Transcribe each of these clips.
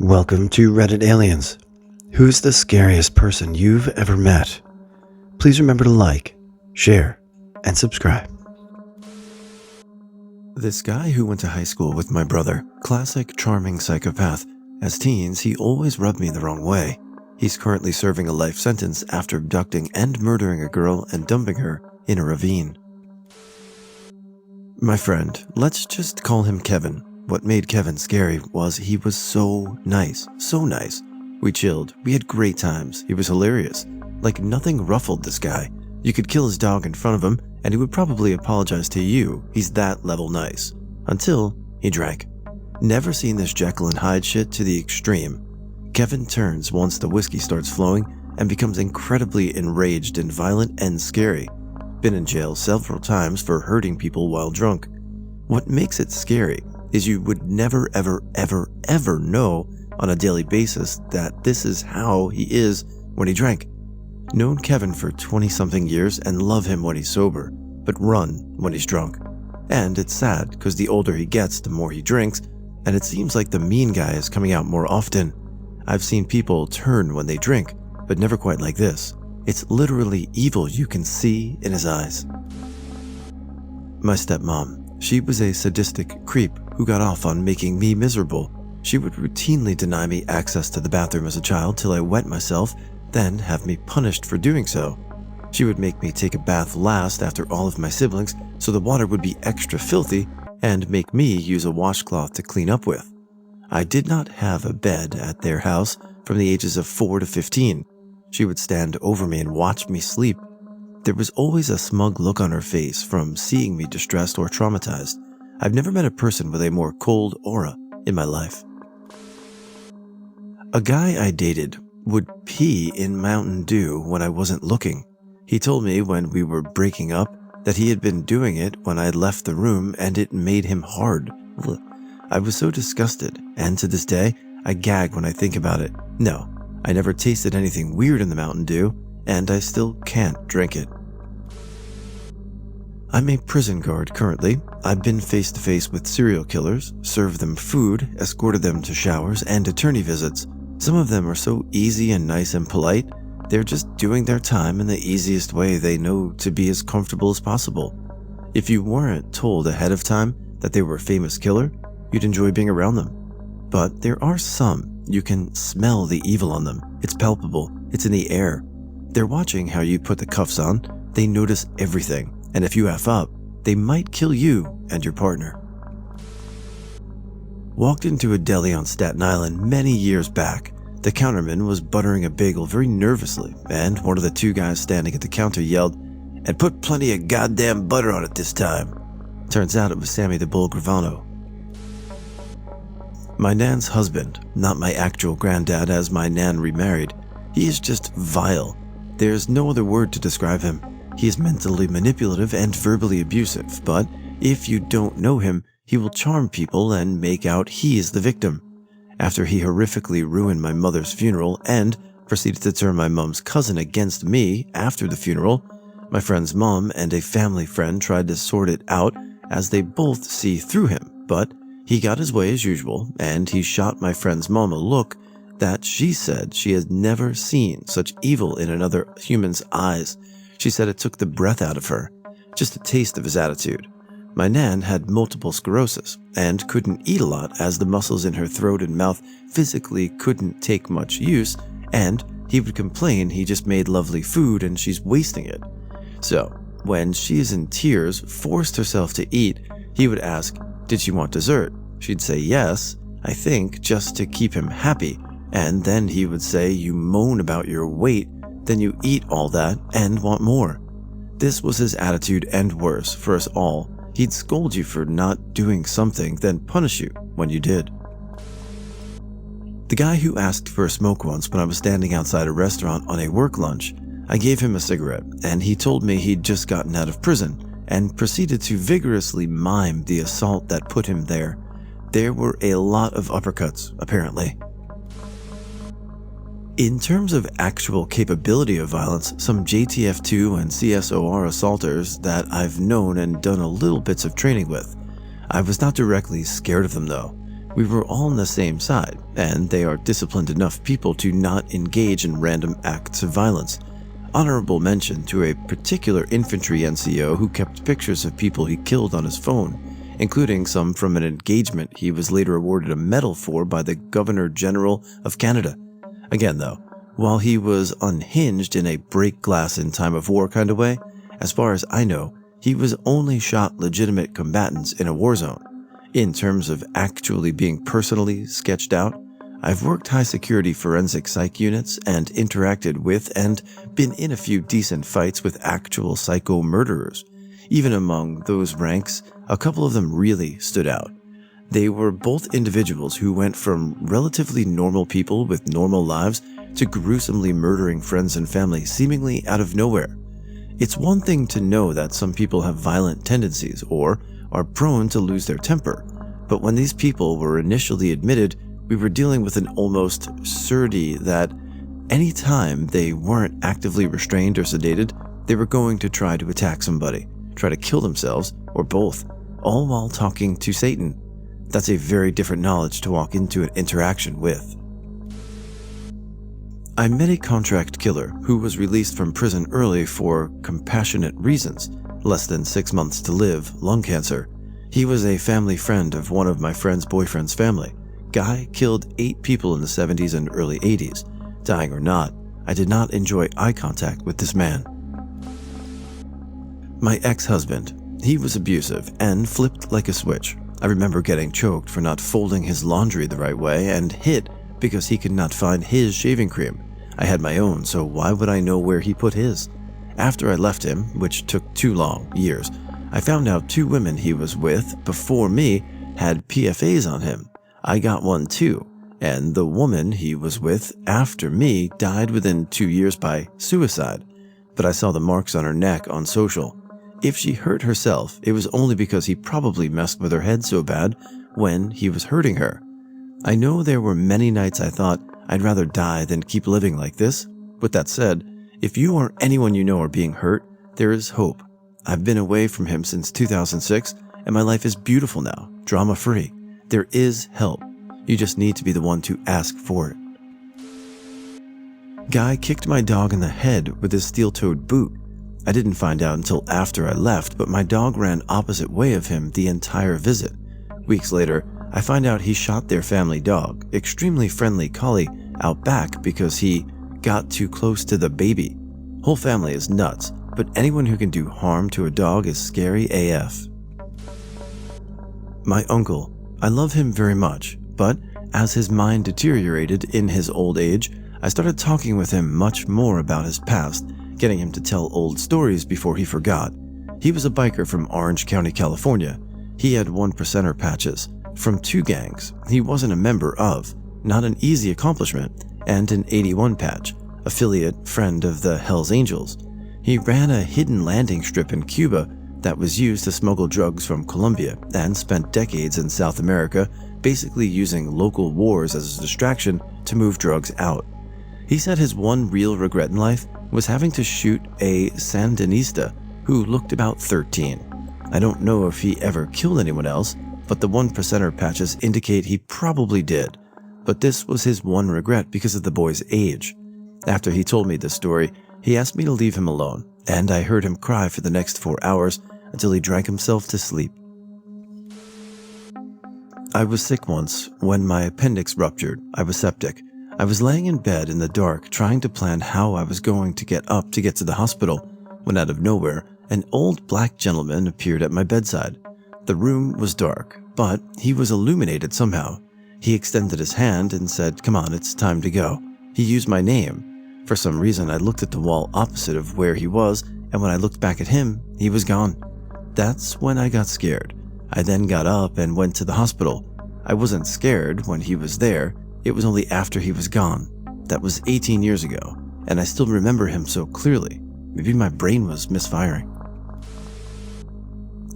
Welcome to Reddit Aliens. Who's the scariest person you've ever met? Please remember to like, share, and subscribe. This guy who went to high school with my brother, classic charming psychopath. As teens, he always rubbed me the wrong way. He's currently serving a life sentence after abducting and murdering a girl and dumping her in a ravine. My friend, let's just call him Kevin. What made Kevin scary was he was so nice, so nice. We chilled, we had great times, he was hilarious. Like nothing ruffled this guy. You could kill his dog in front of him and he would probably apologize to you. He's that level nice. Until he drank. Never seen this Jekyll and Hyde shit to the extreme. Kevin turns once the whiskey starts flowing and becomes incredibly enraged and violent and scary. Been in jail several times for hurting people while drunk. What makes it scary is you would never ever know on a daily basis that this is how he is when he drank. Known Kevin for 20-something years and love him when he's sober, but run when he's drunk. And it's sad because the older he gets, the more he drinks, and it seems like the mean guy is coming out more often. I've seen people turn when they drink, but never quite like this. It's literally evil you can see in his eyes. My stepmom, she was a sadistic creep who got off on making me miserable. She would routinely deny me access to the bathroom as a child till I wet myself, then have me punished for doing so. She would make me take a bath last after all of my siblings so the water would be extra filthy and make me use a washcloth to clean up with. I did not have a bed at their house from the ages of 4 to 15. She would stand over me and watch me sleep. There was always a smug look on her face from seeing me distressed or traumatized. I've never met a person with a more cold aura in my life. A guy I dated would pee in Mountain Dew when I wasn't looking. He told me when we were breaking up that he had been doing it when I left the room and it made him hard. Ugh. I was so disgusted, and to this day, I gag when I think about it. No, I never tasted anything weird in the Mountain Dew, and I still can't drink it. I'm a prison guard currently. I've been face to face with serial killers, served them food, escorted them to showers and attorney visits. Some of them are so easy and nice and polite, they're just doing their time in the easiest way they know to be as comfortable as possible. If you weren't told ahead of time that they were a famous killer, you'd enjoy being around them. But there are some, you can smell the evil on them. It's palpable, it's in the air. They're watching how you put the cuffs on, they notice everything. And if you F up, they might kill you and your partner. Walked into a deli on Staten Island many years back. The counterman was buttering a bagel very nervously, and one of the two guys standing at the counter yelled, "And put plenty of goddamn butter on it this time." Turns out it was Sammy the Bull Gravano. My nan's husband, not my actual granddad as my nan remarried, he is just vile. There's no other word to describe him. He is mentally manipulative and verbally abusive, but if you don't know him, he will charm people and make out he is the victim. After he horrifically ruined my mother's funeral and proceeded to turn my mom's cousin against me after the funeral, my friend's mom and a family friend tried to sort it out as they both see through him, but he got his way as usual, and he shot my friend's mom a look that she said she had never seen such evil in another human's eyes. She said it took the breath out of her, just a taste of his attitude. My nan had multiple sclerosis and couldn't eat a lot as the muscles in her throat and mouth physically couldn't take much use, and he would complain he just made lovely food and she's wasting it. So, when she is in tears, forced herself to eat, he would ask, "Did she want dessert?" She'd say yes, I think, just to keep him happy, and then he would say, "You moan about your weight, then you eat all that and want more." This was his attitude and worse for us all. He'd scold you for not doing something, then punish you when you did. The guy who asked for a smoke once when I was standing outside a restaurant on a work lunch, I gave him a cigarette and he told me he'd just gotten out of prison and proceeded to vigorously mime the assault that put him there. There were a lot of uppercuts, apparently. In terms of actual capability of violence, some JTF2 and CSOR assaulters that I've known and done a little bits of training with. I was not directly scared of them though. We were all on the same side, and they are disciplined enough people to not engage in random acts of violence. Honorable mention to a particular infantry NCO who kept pictures of people he killed on his phone, including some from an engagement he was later awarded a medal for by the Governor General of Canada. Again though, while he was unhinged in a break glass in time of war kind of way, as far as I know, he was only shot legitimate combatants in a war zone. In terms of actually being personally sketched out, I've worked high security forensic psych units and interacted with and been in a few decent fights with actual psycho murderers. Even among those ranks, a couple of them really stood out. They were both individuals who went from relatively normal people with normal lives to gruesomely murdering friends and family seemingly out of nowhere. It's one thing to know that some people have violent tendencies or are prone to lose their temper, but when these people were initially admitted, we were dealing with an almost absurdity that any time they weren't actively restrained or sedated, they were going to try to attack somebody, try to kill themselves, or both, all while talking to Satan. That's a very different knowledge to walk into an interaction with. I met a contract killer who was released from prison early for compassionate reasons, less than 6 months to live, lung cancer. He was a family friend of one of my friend's boyfriend's family. Guy killed 8 people in the 70s and early 80s. Dying or not, I did not enjoy eye contact with this man. My ex-husband, he was abusive and flipped like a switch. I remember getting choked for not folding his laundry the right way and hit because he could not find his shaving cream. I had my own, so why would I know where he put his? After I left him, which took too long, years, I found out 2 women he was with before me had PFAs on him. I got one too, and the woman he was with after me died within 2 years by suicide, but I saw the marks on her neck on social. If she hurt herself, it was only because he probably messed with her head so bad when he was hurting her. I know there were many nights I thought I'd rather die than keep living like this. With that said, if you or anyone you know are being hurt, there is hope. I've been away from him since 2006, and my life is beautiful now, drama-free. There is help. You just need to be the one to ask for it. Guy kicked my dog in the head with his steel-toed boot. I didn't find out until after I left, but my dog ran opposite way of him the entire visit. Weeks later, I find out he shot their family dog, extremely friendly collie, out back because he got too close to the baby. Whole family is nuts, but anyone who can do harm to a dog is scary AF. My uncle, I love him very much, but as his mind deteriorated in his old age, I started talking with him much more about his past, getting him to tell old stories before he forgot. He was a biker from Orange County, California. He had 1%er patches from 2 gangs he wasn't a member of, not an easy accomplishment, and an 81 patch, affiliate friend of the Hells Angels. He ran a hidden landing strip in Cuba that was used to smuggle drugs from Colombia and spent decades in South America basically using local wars as a distraction to move drugs out. He said his one real regret in life was having to shoot a Sandinista who looked about 13. I don't know if he ever killed anyone else, but the 1%er patches indicate he probably did. But this was his one regret because of the boy's age. After he told me this story, he asked me to leave him alone, and I heard him cry for the next 4 hours until he drank himself to sleep. I was sick once. When my appendix ruptured, I was septic. I was laying in bed in the dark trying to plan how I was going to get up to get to the hospital, when out of nowhere, an old black gentleman appeared at my bedside. The room was dark, but he was illuminated somehow. He extended his hand and said, "Come on, it's time to go." He used my name. For some reason, I looked at the wall opposite of where he was, and when I looked back at him, he was gone. That's when I got scared. I then got up and went to the hospital. I wasn't scared when he was there. It was only after he was gone. That was 18 years ago, and I still remember him so clearly. Maybe my brain was misfiring.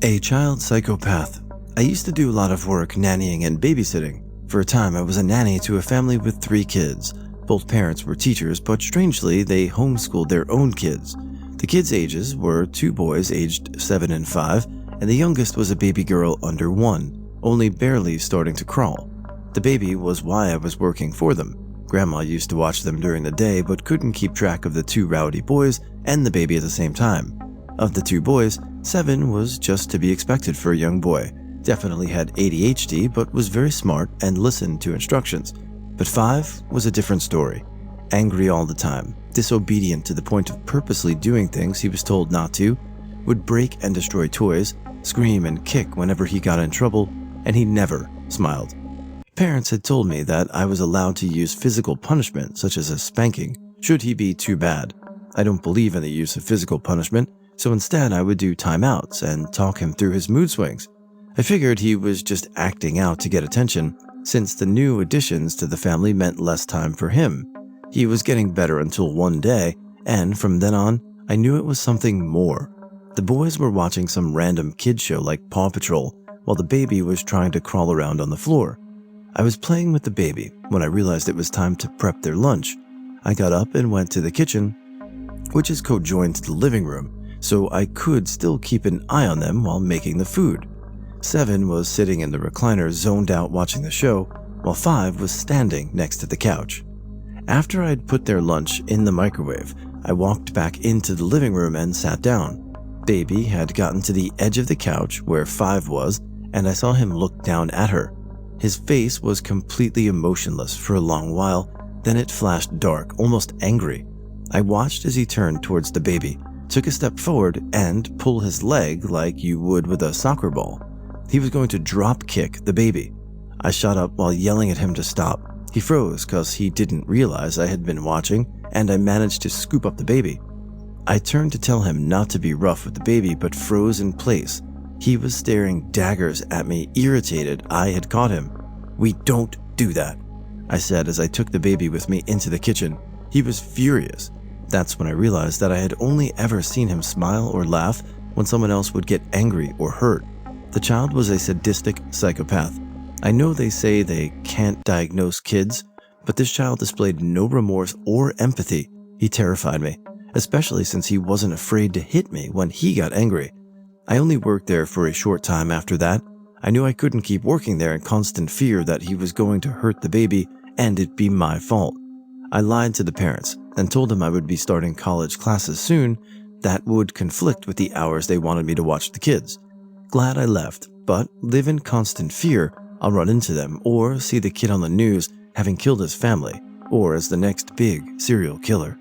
A child psychopath. I used to do a lot of work nannying and babysitting. For a time, I was a nanny to a family with 3 kids. Both parents were teachers, but strangely, they homeschooled their own kids. The kids' ages were 2 boys aged 7 and 5, and the youngest was a baby girl under 1, only barely starting to crawl. The baby was why I was working for them. Grandma used to watch them during the day but couldn't keep track of the two rowdy boys and the baby at the same time. Of the two boys, 7 was just to be expected for a young boy. Definitely had ADHD but was very smart and listened to instructions. But 5 was a different story. Angry all the time, disobedient to the point of purposely doing things he was told not to, would break and destroy toys, scream and kick whenever he got in trouble, and he never smiled. Parents had told me that I was allowed to use physical punishment, such as a spanking, should he be too bad. I don't believe in the use of physical punishment, so instead I would do timeouts and talk him through his mood swings. I figured he was just acting out to get attention, since the new additions to the family meant less time for him. He was getting better until one day, and from then on, I knew it was something more. The boys were watching some random kid show like Paw Patrol, while the baby was trying to crawl around on the floor. I was playing with the baby when I realized it was time to prep their lunch. I got up and went to the kitchen, which is co-joined to the living room, so I could still keep an eye on them while making the food. 7 was sitting in the recliner zoned out watching the show, while 5 was standing next to the couch. After I'd put their lunch in the microwave, I walked back into the living room and sat down. Baby had gotten to the edge of the couch where 5 was, and I saw him look down at her. His face was completely emotionless for a long while, then it flashed dark, almost angry. I watched as he turned towards the baby, took a step forward, and pulled his leg like you would with a soccer ball. He was going to drop kick the baby. I shot up while yelling at him to stop. He froze because he didn't realize I had been watching, and I managed to scoop up the baby. I turned to tell him not to be rough with the baby, but froze in place. He was staring daggers at me, irritated I had caught him. "We don't do that," I said as I took the baby with me into the kitchen. He was furious. That's when I realized that I had only ever seen him smile or laugh when someone else would get angry or hurt. The child was a sadistic psychopath. I know they say they can't diagnose kids, but this child displayed no remorse or empathy. He terrified me, especially since he wasn't afraid to hit me when he got angry. I only worked there for a short time after that. I knew I couldn't keep working there in constant fear that he was going to hurt the baby and it'd be my fault. I lied to the parents and told them I would be starting college classes soon that would conflict with the hours they wanted me to watch the kids. Glad I left, but live in constant fear I'll run into them or see the kid on the news having killed his family or as the next big serial killer.